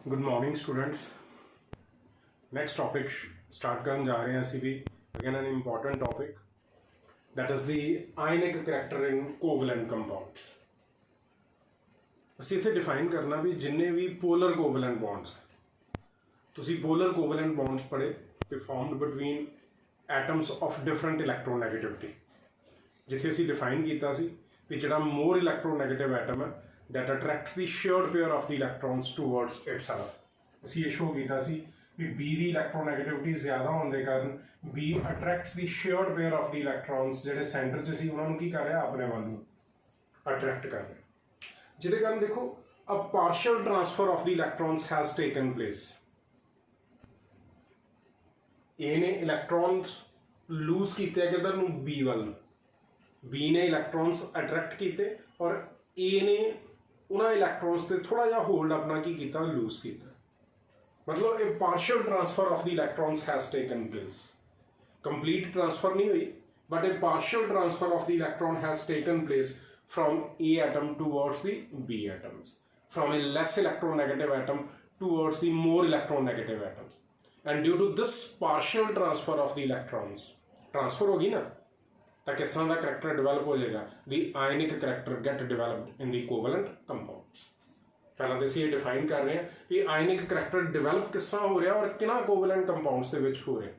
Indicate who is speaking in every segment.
Speaker 1: Good morning students. Next topic start करने जा रहे हैं असी भी again an important topic that is the ionic character in covalent compounds. ਅਸੀਂ ਇੱਥੇ डिफाइन करना भी जिन्ने भी पोलर कोवलेंट बॉन्ड्स ਤੁਸੀਂ पोलर कोवलेंट बॉन्ड्स पढ़े ते formed between atoms of different electronegativity जिथे ਅਸੀਂ डिफाइन किया भी जो मोर इलैक्ट्रोनैगेटिव एटम है that attracts the shared pair of the electrons towards itself. ਅਸੀਂ ਇਹ शो किया भी बी की इलैक्ट्रोनैगेटिविटी ज़्यादा होने कारण B attracts the shared pair of the electrons जो सेंटर च सी उन्होंने की कर रहा अपने वाल अट्रैक्ट कर रहा जिहदे कारण देखो a partial transfer of the electrons has taken place. A ने इलैक्ट्रॉन्स लूज किए किधर नूं बी वाल, बी ने इलैक्ट्रॉन्स अट्रैक्ट किए और ए ने उन्होंने इलैक्ट्रॉन्स से थोड़ा जिहा होल्ड अपना की किया लूज किया। मतलब एक partial transfer of the electrons has taken place. Complete transfer नहीं हुई but a partial transfer of the electron has taken place from A atom towards the B atoms, from a less electronegative atom towards the more electronegative atom. And due to this partial transfer of the electrons transfer होगी ना तो किस तरह का character develop हो जाएगा, the ionic character get developed in the covalent compounds. पहला तो असीं ये डिफाइन कर रहे हैं कि आयनिक करैक्टर डिवेलप किस तरह हो रहा और किन्ना कोवलेंट कंपाउंड्स के विच हो रहा।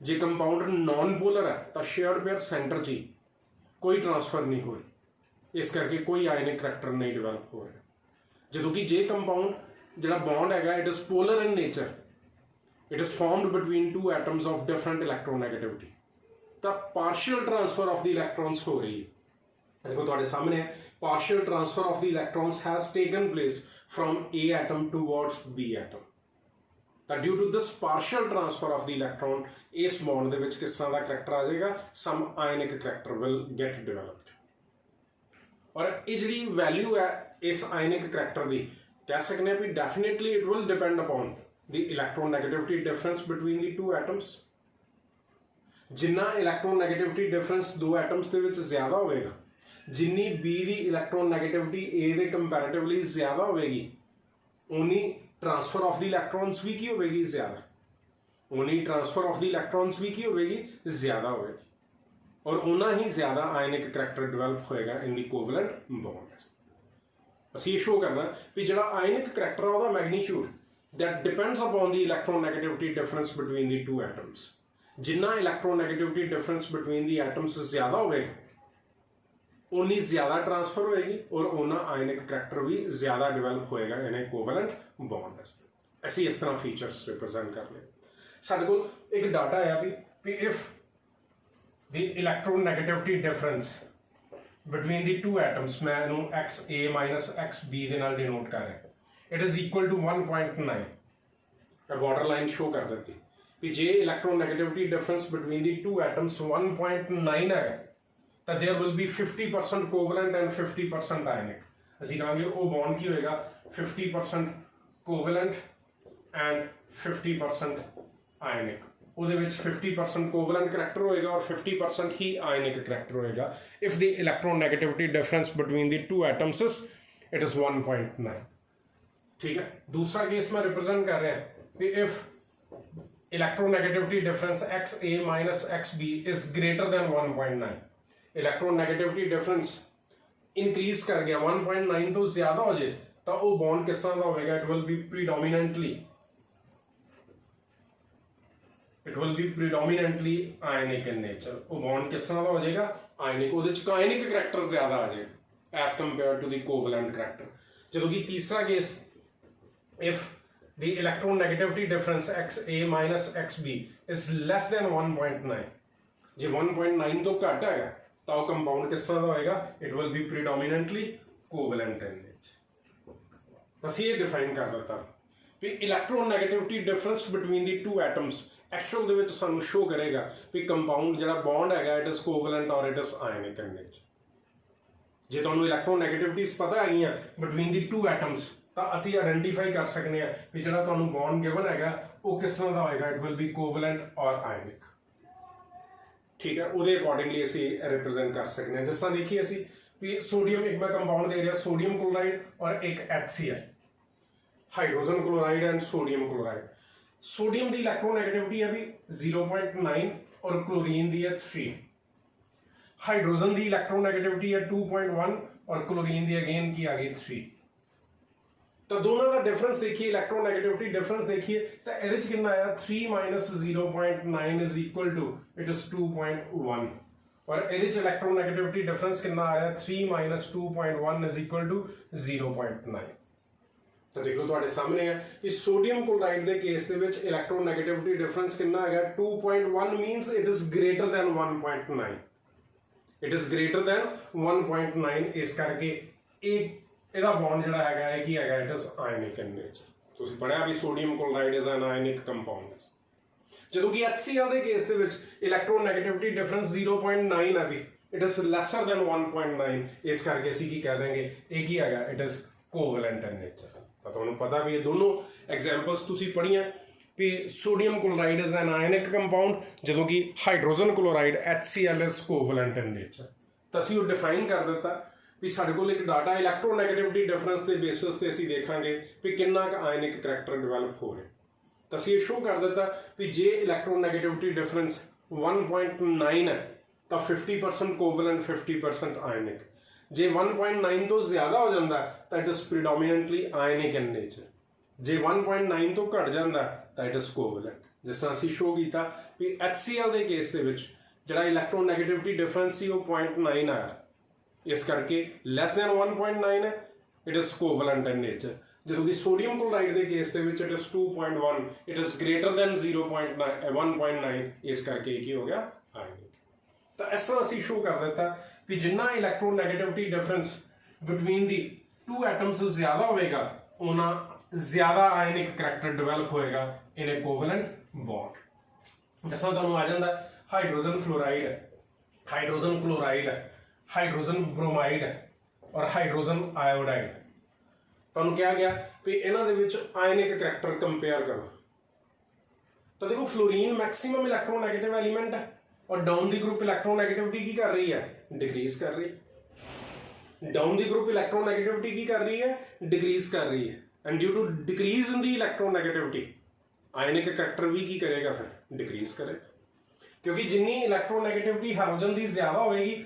Speaker 1: जे कंपाउंड नॉन पोलर है तो शेयर्ड पेयर सेंटर ची कोई ट्रांसफर नहीं हो रही, इस करके कोई आयनिक करैक्टर नहीं डिवेलप हो रहा। जो कि जे कंपाउंड जो बॉन्ड है it is polar in nature, it is formed between two atoms of different electronegativity, तो partial transfer of the electrons हो रही है। देखो तुहाडे सामने partial transfer of the electrons has taken place from A atom towards B atom. तो due to this partial transfer of the electron इस bond दे विच किस तरह का करैक्टर आ जाएगा, some ionic character will get developed. और ये जी वैल्यू है इस आयनिक करैक्टर की कह सकते हैं भी definitely it will depend upon the electronegativity difference between the two atoms. जिन्ना इलैक्ट्रोनैगेटिविटी डिफरेंस दो एटम्स के विच ज़्यादा होगा, जिन्नी बी की इलैक्ट्रोनैगेटिविटी ए के कंपैरेटिवली ज़्यादा होगी, उन्नी ट्रांसफर ऑफ द इलैक्ट्रॉन्स भी की होगी ज़्यादा, उन्नी ट्रांसफर ऑफ द इलैक्ट्रॉन्स भी की होगी ज़्यादा होगी और उन्ना ही ज़्यादा आयनिक करैक्टर डिवेलप होएगा इन द कोवलेंट बॉन्ड। असीं ये शो करना भी जो आयनिक करैक्टर है वह magnitude that depends upon the electronegativity difference between the two atoms. जिन्ना electronegativity difference between the atoms ज़्यादा होगा उन्नी ज़्यादा ट्रांसफर होएगी और उन्ना आयनिक करैक्टर भी ज़्यादा डिवेलप होएगा इन कोवलेंट बॉन्ड। ऐसे इस तरह फीचर्स रिप्रेजेंट कर ले। साडे कोल एक डाटा है भी if the electronegativity difference between the two atoms, मैं इनू X A minus X B के नाल डिनोट कर रहा, it is equal to 1.9। Border line show कर देती भी जे electronegativity difference between the two atoms 1.9 है तो there will be 50% covalent and 50% ionic. असीं कहांगे वो बॉन्ड की होएगा 50% कोवलेंट एंड 50% आयनिक। ਉਹਦੇ ਵਿੱਚ 50% कोवलेंट करैक्टर होएगा और 50% ही आयनिक करैक्टर होएगा if the electronegativity difference between the two atoms it is 1.9। ठीक है, दूसरा केस में रिप्रेजेंट कर रहे हैं कि if electronegativity difference X A minus X B is greater than 1.9, electronegativity difference increase कर गया 1.9 तो ज्यादा हो जाए तो वो बॉन्ड किस तरह का होगा, it will be predominantly ionic in nature. वो बॉन्ड किस तरह का हो जाएगा, आयनिक, वो आयनिक करैक्टर ज्यादा आ जाएगा as compare to the covalent character. जो कि तीसरा case if the electronegativity difference X A minus X B is less than 1.9, जो 1.9 तो घट है तो कंपाउंड किस तरह का होएगा, it will be predominantly covalent in nature. बस ये डिफाइन कर देता भी electronegativity difference between the two atoms actual दे विच सानू शो करेगा भी कंपाउंड जो बॉन्ड है इट इज़ कोवलेंट और it is ionic in nature. जे तुहानू इलैक्ट्रोनैगेटिविटीज पता है बिटवीन द टू एटम्स तो असीं आइडेंटिफाई कर सकते हैं भी जो तुहानू बॉन्ड गिवन है वो किस तरह का होएगा, इट विल बी कोवलेंट और आयनिक। ठीक है, वो अकॉर्डिंगली असी रिप्रेजेंट कर सकते हैं। जिस तरह देखिए असी भी सोडियम एक मैं कंपाउंड दे रहा सोडियम क्लोराइड और एक HCl, hydrogen chloride and sodium chloride. Sodium की इलैक्ट्रोनैगेटिविटी है भी 0.9 और क्लोरीन की है 3। हाइड्रोजन की इलैक्ट्रोनैगेटिविटी है 2.1 और क्लोरीन की अगेन की आ गई 3। तो दोनों का डिफरेंस देखिए, इलैक्ट्रोनैगेटिविटी डिफरेंस देखिए, तो ये कितना आया 3 minus 0.9 is equal to it is 2.1 और ये इलैक्ट्रोनैगेटिविटी डिफरेंस कितना आया 3 माइनस 2.1 इज इक्वल टू 0.9। तो देख लो तुम्हारे सामने है कि सोडियम क्लोराइड के केस के विच इलैक्ट्रोनैगेटिविटी डिफरेंस कितना है 2.1 means it is greater than 1.9। It is greater than 1.9 इस करके एक ਇਹਦਾ ਬੌਂਡ ਜਿਹੜਾ ਹੈਗਾ ਹੈ ਕੀ ਹੈਗਾ it is ionic in nature. ਤੁਸੀਂ ਪੜਿਆ ਵੀ sodium chloride is an ionic compound. ਜਦੋਂ ਕਿ HCl ਦੇ ਕੇਸ ਦੇ ਵਿੱਚ ਇਲੈਕਟ੍ਰੋਨੈਗੇਟਿਵਿਟੀ ਡਿਫਰੈਂਸ 0.9 ਹੈ ਵੀ ਇਟ ਇਜ਼ ਲੈਸਰ ਦੈਨ 1.9 ਇਸ ਕਰਕੇ ਅਸੀਂ ਕੀ ਕਹਿ ਦਾਂਗੇ ਇਹ ਕੀ ਹੈਗਾ it is covalent in nature. ਤਾਂ ਤੁਹਾਨੂੰ ਪਤਾ ਵੀ ਇਹ ਦੋਨੋਂ ਐਗਜ਼ਾਮਪਲਸ ਤੁਸੀਂ ਪੜ੍ਹੀਆਂ ਵੀ sodium chloride is an ionic compound ਜਦੋਂ ਕਿ hydrogen chloride HCl is covalent in nature. ਤਾਂ ਅਸੀਂ ਉਹ ਡਿਫਾਈਨ ਕਰ ਦਿੱਤਾ भी साढ़े को एक डाटा इलैक्ट्रोनैगेटिविटी डिफरेंस के बेसिस से असीं देखांगे भी कितना आयनिक करैक्टर डिवेलप हो रहे। तो असीं शो कर दिता भी जे इलैक्ट्रोनैगेटिविटी डिफरेंस 1.9 है तो 50% कोवलेंट 50% आयनिक। जे 1.9 तो ज़्यादा हो जाता तो it is predominantly ionic in nature. जे 1.9 तो घट जाता तो इट इज़ कोवलेंट। जिस तरह असीं शो किया भी HCl के केस के विच जिहड़ा इलैक्ट्रोनैगेटिविटी डिफरेंस सी वो 0.9 आया इस करके लैस दैन 1.9 है it is covalent in nature. जो कि सोडियम क्लोराइड के केस के it is 2.1 it is greater than 1.9 इस करके एक ही हो गया आयनिक। तो इस तरह असीं शो कर देता कि जिन्ना electronegativity difference between the two atoms ज्यादा होगा उन्ना ज्यादा आयनिक करैक्टर डिवेलप होएगा इन ए कोवलेंट बॉन्ड। जिस तरह तुहानूं आ जाता हाइड्रोजन फ्लोराइड है, हाइड्रोजन क्लोराइड है, हाइड्रोजन ब्रोमाइड और हाइड्रोजन आयोडाइड। तुहानूं कहा गया भी इन्हां दे विच आयनिक करैक्टर कंपेयर करो। तो देखो फ्लोरीन मैक्सिमम इलैक्ट्रोनैगेटिव एलीमेंट है और डाउन दी ग्रुप इलैक्ट्रोनैगेटिविटी की कर रही है डिक्रीज कर रही है। डाउन दी ग्रुप इलैक्ट्रोनैगेटिविटी की कर रही है डिक्रीज कर रही है and due to decrease in the electronegativity ionic character भी की करेगा फिर डिक्रीज करेगा। क्योंकि जिन्नी इलैक्ट्रोनैगेटिविटी हाइड्रोजन की ज्यादा होगी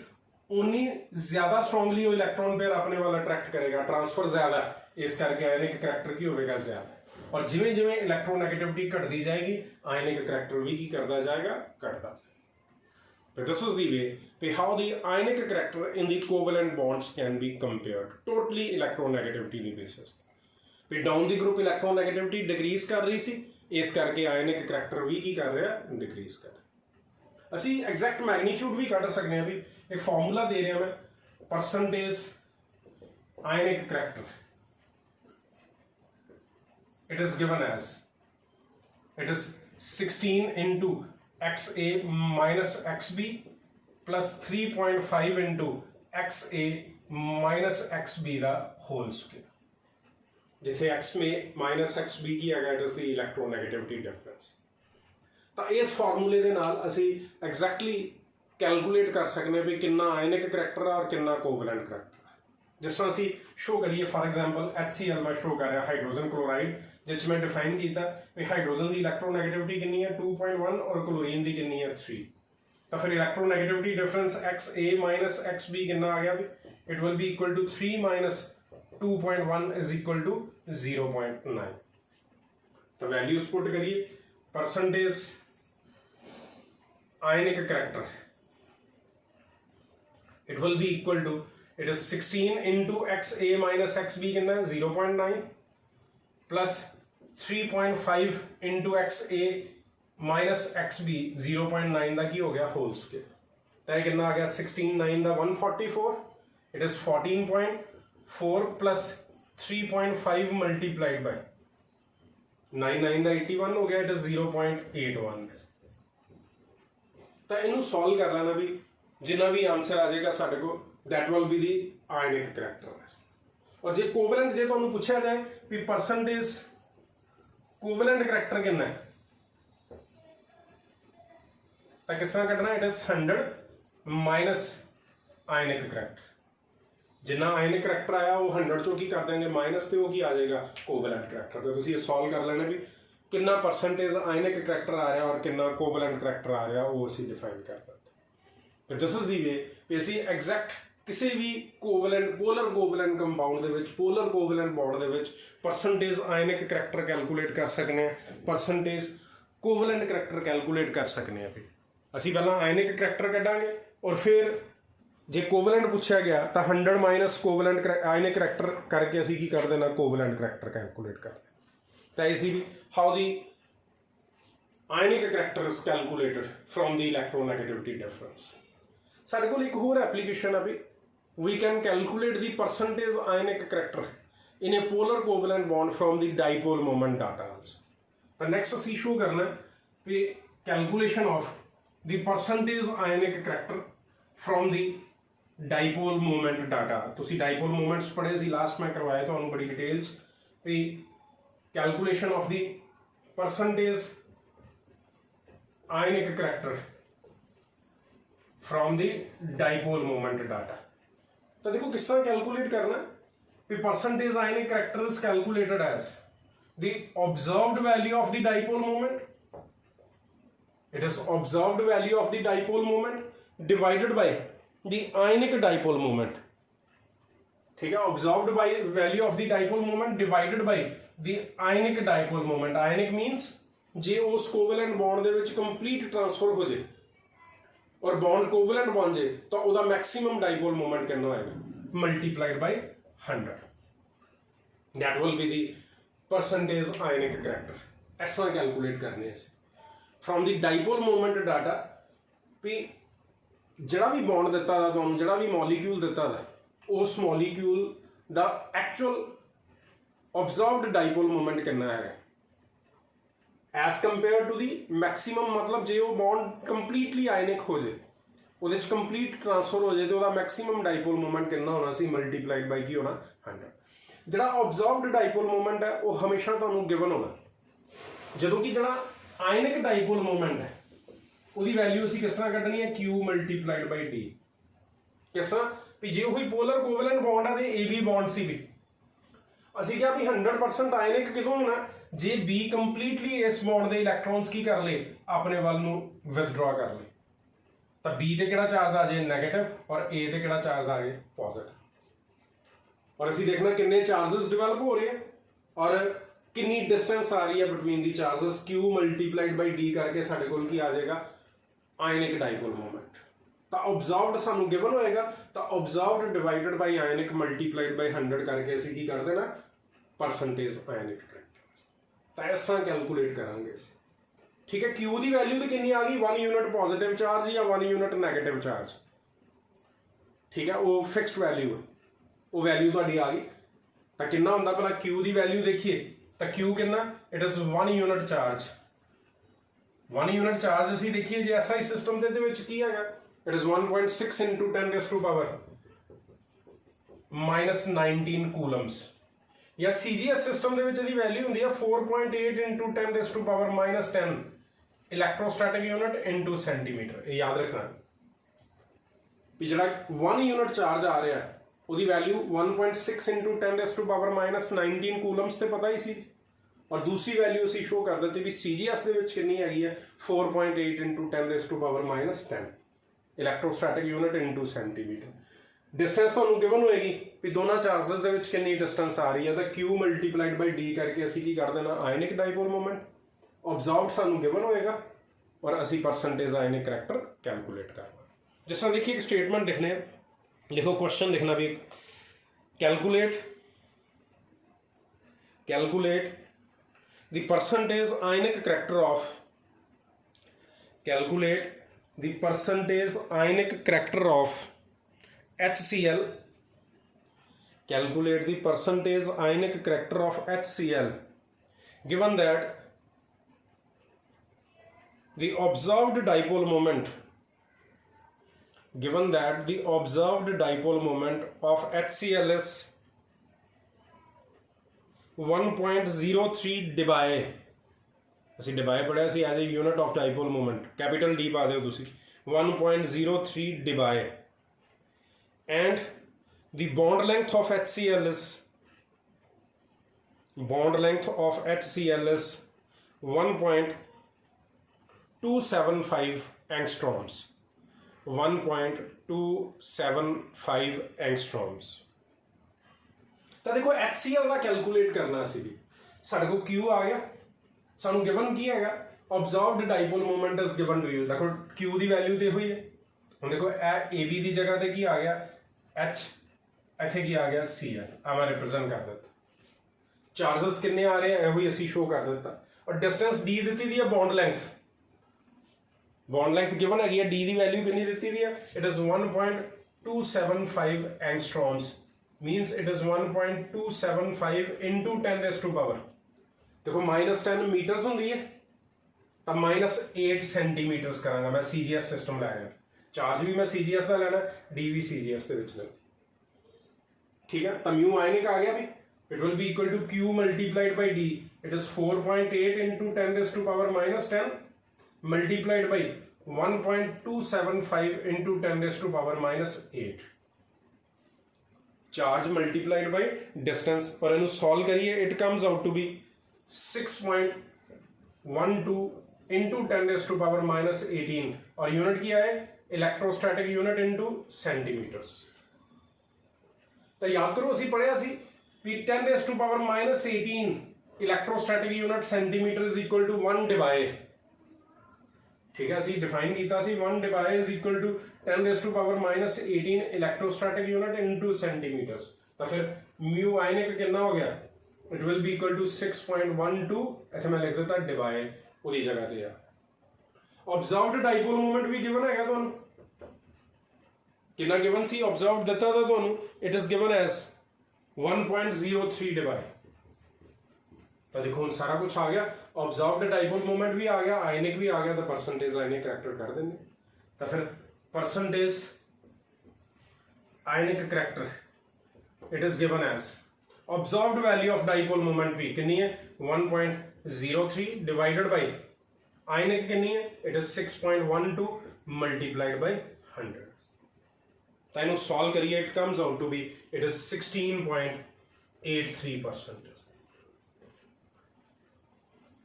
Speaker 1: उन्नी ज्यादा स्ट्रॉन्गली वो इलैक्ट्रॉन पेयर अपने वाला अट्रैक्ट करेगा, ट्रांसफर ज्यादा इस करके आयनिक करैक्टर की होगा ज्यादा। और जिमें जिमें इलैक्ट्रोनैगेटिविटी घटती जाएगी आयनिक करैक्टर भी की करता जाएगा घटता जाएगा। This is the way how the ionic character in the covalent bonds can be compared totally electronegativity के बेसिस पे। Down the group electronegativity decrease कर रही सी इस करके आयनिक करैक्टर भी की कर रहा डिक्रीज कर। असी एग्जैक्ट मैग्नीट्यूड भी कढ़ सकते हैं भी एक फॉर्मूला दे रहा मैं percentage ionic character it is given as it is 16 into XA minus XB plus 3.5 into XA minus XB का होल स्क्वायर। जिथे X में माइनस XB की है it is the electronegativity difference. तो इस फॉर्मूले के नाल असी एग्जैक्टली कैलकुलेट कर सकते हैं भी कितना आयनिक करैक्टर है और कितना कोवलेंट करैक्टर है। जिस तरह असी शो करिए फॉर एग्जांपल HCl में शो कर रहा हाइड्रोजन क्लोराइड जिस मैं डिफाइन किया भी हाइड्रोजन की इलैक्ट्रोनैगेटिविटी कितनी है 2.1 और क्लोरीन की कितनी है 3। तो फिर electronegativity difference XA minus XB कितना आ गया भी it will be equal to 3 minus 2.1 is equal to 0.9। तो वैल्यूज पुट करिए percentage ionic character it will be equal to it is 16 into XA minus XB कितना है 0.9 plus 3.5 into XA minus XB 0.9 का की हो गया होल स्क्वायर। तो ये कितना आ गया 16 9 का 144 it is 14.4 plus 3.5 multiplied by 9 9 का 81 हो गया it is 0.81। तो इनू सॉल्व कर लेना भी जिन्ना भी आंसर आ जाएगा साढ़े को that will be the ionic character. और जे कोवलेंट जे तुहानूं पूछा जाए भी परसेंटेज कोवलेंट करैक्टर कितना है तो किस तरह कटना it is 100 minus ionic character. Jinnah ionic character आया वो 100 चों की कर देंगे माइनस, तो वो की आ जाएगा कोवलेंट करैक्टर। तो तुसीं सॉल्व कर लेना भी कितना परसेंटेज आयनिक करैक्टर आ रहा और कितना कोवलेंट करैक्टर आ रहा, वो असीं डिफाइन कर दित्ता। तो दिस इज दी वे भी असीं एग्जैक्ट किसी भी कोवलेंट पोलर कोवलेंट कंपाउंड दे विच पोलर कोवलेंट बॉन्ड दे विच परसेंटेज आयनिक करैक्टर कैलकुलेट कर सकते हैं, परसेंटेज कोवलेंट करैक्टर कैलकुलेट कर सकते हैं। भी असीं पहलां आयनिक करैक्टर कढांगे और फिर जे कोवलेंट पूछा गया तो 100 माइनस कोवलेंट आयनिक करैक्टर करके असीं की कर देना कोवलेंट करैक्टर कैलकुलेट कर देना। तो इसी भी how the ionic character is calculated from the electronegativity difference. साडे कोल एक होर एप्लीकेशन है भी we can calculate the percentage ionic character in a polar covalent bond from the dipole moment data also. तो नेक्स्ट असीं शो करना भी calculation of the percentage ionic character from the dipole moment data. तुसीं dipole moments पढ़े सी last में करवाया तो बड़ी डिटेल्स भी calculation of the percentage ionic character from the dipole moment data. तो देखो किस तरह कैलकुलेट करना भी percentage ionic character is calculated as the observed value of the dipole moment, it is observed value of the dipole moment divided by the ionic dipole moment। ठीक है, observed by value of the dipole moment divided by the ionic dipole moment। ionic means जे उस covalent bond दे which complete transfer हो जाए और bond covalent बन जाए तो उसका मैक्सिमम डाइपोल मोमेंट कितना होएगा multiplied by 100, that will be the percentage ionic character. ऐसा कैलकुलेट करने from the dipole moment data भी ਜਿਹੜਾ ਵੀ ਬੌਂਡ ਦਿੱਤਾ ਦਾ ਤੁਹਾਨੂੰ, ਜਿਹੜਾ ਵੀ ਮੋਲੀਕਿਊਲ ਦਿੱਤਾ ਦਾ, ਉਸ ਮੋਲੀਕਿਊਲ ਦਾ ਐਕਚੁਅਲ ऑब्जर्व्ड डाइपोल मोमेंट कितना है as compare to the maximum. मतलब जे वो बॉन्ड कंप्लीटली आयनिक हो जाए, वो कंप्लीट ट्रांसफर हो जाए तो मैक्सिमम डाइपोल मोमेंट कितना होना सी मल्टीप्लाइड बाई की होना 100। ਜਿਹੜਾ ऑब्जर्व्ड डाइपोल मोमेंट है वो हमेशा ਤੁਹਾਨੂੰ गिवन होना, ਜਦੋਂ कि ਜਿਹੜਾ आयनिक डाइपोल मोमेंट है ਉਹਦੀ ਵੈਲਿਊ ਅਸੀਂ ਕਿਸ ਤਰ੍ਹਾਂ ਕੱਢਣੀ ਹੈ Q ਮਲਟੀਪਲਾਈਡ ਬਾਈ D। ਕਿਸ ਤਰ੍ਹਾਂ ਵੀ ਜੇ ਉਹੀ ਪੋਲਰ ਕੋਵਲੈਂਟ ਬੌਂਡ ਆ ਤੇ AB ਬੌਂਡ ਸੀ ਵੀ ਅਸੀਂ ਕਿਹਾ ਵੀ 100% ਆਇਨਿਕ ਕਿਦੋਂ ਹੋਣਾ ਜੇ B ਕੰਪਲੀਟਲੀ ਇਸ ਬੌਂਡ ਦੇ ਇਲੈਕਟ੍ਰੋਨਸ ਕੀ ਕਰ ਲੇ ਆਪਣੇ ਵੱਲ ਨੂੰ ਵਿਥਡਰਾ ਕਰ ਲੇ ਤਾਂ B ਤੇ ਕਿਹੜਾ ਚਾਰਜ ਆ ਜਾਏ ਨੈਗੇਟਿਵ ਔਰ A ਤੇ ਕਿਹੜਾ ਚਾਰਜ ਆ ਜਾਏ ਪੋਜ਼ਿਟਿਵ। ਔਰ ਅਸੀਂ ਦੇਖਣਾ ਕਿੰਨੇ ਚਾਰजेस ਡਿਵੈਲਪ ਹੋ ਰਹੇ ਔਰ ਕਿੰਨੀ डिस्टेंस आ रही है between the charges. Q multiplied by D करके साडे कोल की आ जाएगा आयनिक डाइपोल मोमेंट। तो ऑब्जर्व्ड सानू गिवन होएगा तो observed divided by ionic multiplied by 100 करके असीं की कर देना परसेंटेज आयनिक करैक्टर। तो इस तरह कैलकुलेट करांगे। ठीक है, Q की वैल्यू तो कितनी आ गई 1 यूनिट पॉजिटिव चार्ज या 1 यूनिट नैगेटिव चार्ज। ठीक है, वो फिक्स्ड वैल्यू है, वो वैल्यू तुहाडी आ गई। तो कितना हुंदा भला Q की वैल्यू देखिए तो Q कितना it is 1 unit charge. 1 unit charge असीं देखिए जे SI सिस्टम दे विच की हैगा it is 1.6 into 10 raised to power -19 coulombs. या CGS सिस्टम दे विच इहदी वैल्यू हुंदी है 4.8 into 10 raised to power -10 electrostatic unit into centimetre. ये याद रखना भी जिहड़ा 1 यूनिट चार्ज आ रहा है ਉਹਦੀ value 1.6 into 10 raised to power -19 Coulomb's ਤੇ पता ही सी। और दूसरी वैल्यू असीं शो कर देते भी CGS ਦੇ ਵਿੱਚ ਕਿੰਨੀ ਹੈਗੀ ਹੈ 4.8 into 10 raised to power -10 electrostatic unit into centimetre. Distance ਤੁਹਾਨੂੰ गिवन होएगी भी दोनों चार्जेस ਦੇ ਵਿੱਚ ਕਿੰਨੀ डिस्टेंस आ रही है तो Q मल्टीप्लाइड बाई D करके ਅਸੀਂ ਕੀ ਕਰ ਦੇਣਾ आयनिक डाइपोल मोमेंट। ऑब्जर्व्ड ਸਾਨੂੰ गिवन होएगा और ਅਸੀਂ परसेंटेज आयनिक करैक्टर कैलकुलेट करना। जिस तरह देखिए एक स्टेटमेंट लिखने लिखो, क्वेश्चन लिखना भी calculate the percentage ionic character of HCl। calculate the percentage ionic character of HCl given that the observed dipole moment of HCl is 1.03 debye. ਅਸੀਂ डिबाए पढ़िया सी as a unit of dipole moment, capital D पा दिओ तुसी 1.03 debye and the bond length of HCl is 1.275 angstroms. 1.275 angstroms. तो देखो HCl का calculate करना सी भी साढ़े को Q आ गया, सानू गिवन की है observed dipole moment is given to you. देखो Q की वैल्यू तो हुई है, हम देखो AB की जगह पे की आ गया H, इत्थे की आ गया Cl, आ मैं रिप्रेजेंट कर देता। चार्जेस कितने आ रहे हैं यही असी शो कर देता, और डिस्टेंस D दी दी है, बॉन्ड लेंथ गिवन है, D की वैल्यू कितनी दी दी है, it is 1.275 angstroms, means it is 1.275 into 10⁻⁻। देखो -10 मीटर्स होंगी है तो -8 सेंटीमीटर्स करांगा मैं। CGS सिस्टम लैना, चार्ज भी मैं CGS का लेना, D भी CGS के विच लेना, ठीक है। तो म्यू आयनिक आ गया भी, it will be equal to Q multiplied by D. It is 4.8 into 10⁻⁻10 multiplied by 1.275 into 10⁻⁻8. Charge multiplied by distance, और इन्हें solve करिए, it comes out to be 6.12 into 10⁻⁻18, और यूनिट क्या है, इलेक्ट्रोस्टैटिक यूनिट into सेंटीमीटर्स। तो याद करो असी पढ़िया सी 10⁻⁻18 electrostatic unit centimetre is equal to 1 debye, ठीक है, असी डिफाइन किया सी 1 debye is equal to 10⁻⁻18 electrostatic unit into centimetres. तो फिर म्यू आयनिक कितना हो गया, it will be equal to 6.12, ऐसे मैं लिख देता डिवाई उदी जगह पे यार। ऑब्जर्व्ड डाइपोल मोमेंट भी गिवन है तुहानू, कितना गिवन सी, ऑब्जर्व्ड दिता था तुहानू, it is given as 1.03 Dibai. तो देखो सारा कुछ आ गया, ऑब्जर्व्ड डाइपोल मोमेंट भी आ गया, आयनिक भी आ गया, तो परसेंटेज आयनिक करैक्टर कर देंगे। तो फिर percentage ionic character it is given as observed value of dipole moment भी कितनी है 1.03 डिवाइडेड बाई आयनिक कितनी है, इट इज 6.12 मल्टीप्लाइड बाई 100। तो इन्हें सॉल्व करिए, it comes out to be it is 16.83%।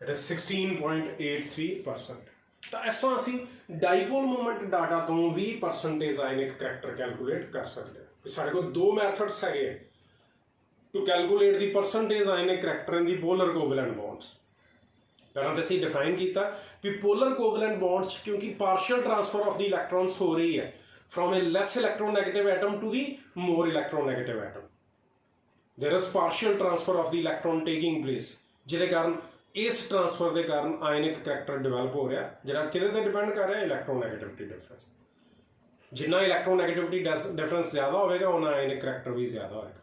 Speaker 1: It is 16.83%। तो ऐसा असी डाइपोल मोमेंट डाटा तो 20% आयनिक करैक्टर कैलकुलेट कर सकते हैं। साढ़े को दो मैथड्स है to calculate the percentage ionic character in the polar covalent bonds. पहला तो असी डिफाइन किया कि पोलर कोवैलेंट बॉन्ड्स क्योंकि partial transfer of the electrons हो रही है from a less electronegative atom to the more electronegative atom. There is partial transfer of the electron taking place, जिहदे कारण इस ट्रांसफर के कारण आयनिक करैक्टर डिवेलप हो रहा है, जिहड़ा किहदे ते डिपेंड कर रहा है, इलेक्ट्रोनेगेटिविटी डिफरेंस। जिन्ना इलेक्ट्रोनेगेटिविटी डिफरेंस ज़्यादा होगा उन्ना आयनिक करैक्टर भी ज़्यादा होगा।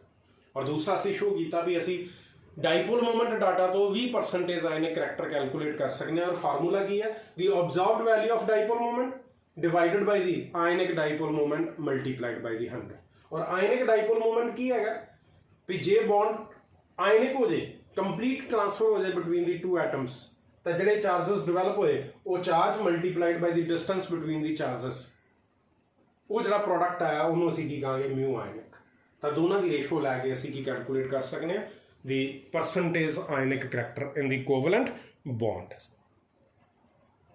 Speaker 1: और दूसरा असी शो किया भी असी डाइपोल मोमेंट डाटा तो 20% आयनिक करैक्टर कैलकुलेट कर सकते हैं। और फार्मूला की है, the observed value of dipole moment divided by the ionic dipole moment multiplied by the 100। और आयनिक डाइपोल मोमेंट की है भी जे बॉन्ड आयनिक हो जाए, कंप्लीट ट्रांसफर हो जाए बिटवीन दी टू एटम्स, तो ਜਿਹੜੇ चार्जेस डिवेलप होए वो charge multiplied by the distance between the charges, वो ਜਿਹੜਾ प्रोडक्ट आया ਉਹਨੂੰ ਅਸੀਂ ਕੀ ਕਹਾਂਗੇ म्यू आयनिक। ਤਾਂ ਦੋਨਾਂ ਦੀ ਰੇਸ਼ੋ ਲੈ ਕੇ ਅਸੀਂ ਕੀ ਕੈਲਕੂਲੇਟ ਕਰ ਸਕਨੇ ਆ, ਦੀ परसेंटेज आयनिक करैक्टर इन दी कोवैलेंट बॉन्ड।